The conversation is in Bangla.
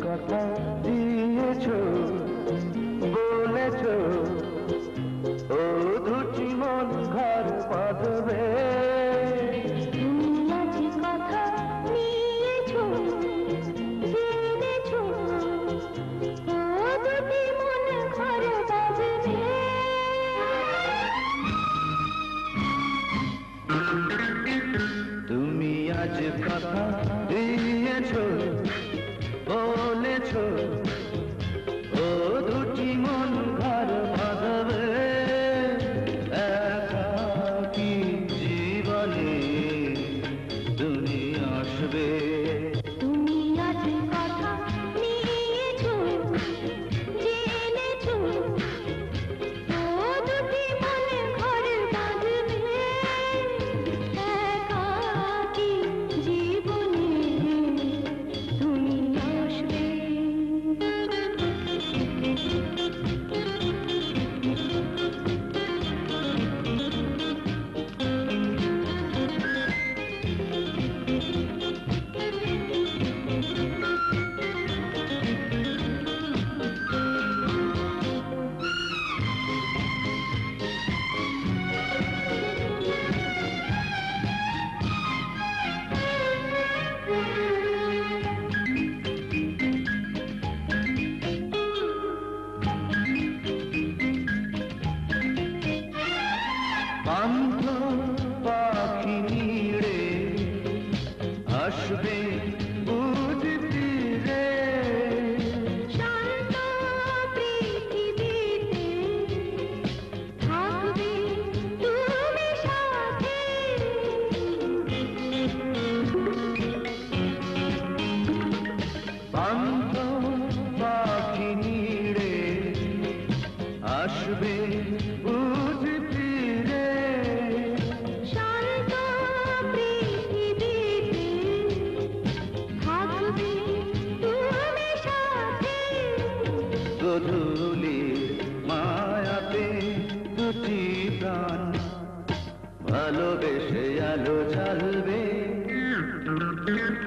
কথা দিয়েছো, বলেছো ও দুটি মন ঘর বাঁধবে। তুমি আজ কথা নিয়েছো, জেনেছো ও দুটি মন ঘর বাঁধবে। তুমি আজ কথা দিয়েছো, বলেছো ও দুটি মন ঘর বাঁধবে। একাকী জীবনে তুমি আসবে। তুমি আজ কথা নিয়েছো, জেনেছো ও দুটি মন ঘর বাঁধবে। একাকী জীবনে তুমি আসবে। পান্থ পাখি নিড়ে আসবে বুঝ তীরে। শান্ত পৃথিবীতে থাকবে তুমি সাথে। পান্থ পাখি নিড়ে আসবে বুঝ তীরে। শান্ত পৃথিবীতে থাকবে তুমি সাথে। গধূলির মায়াতে দুটি প্রাণ ভালোবেসে আলো জ্বালবে।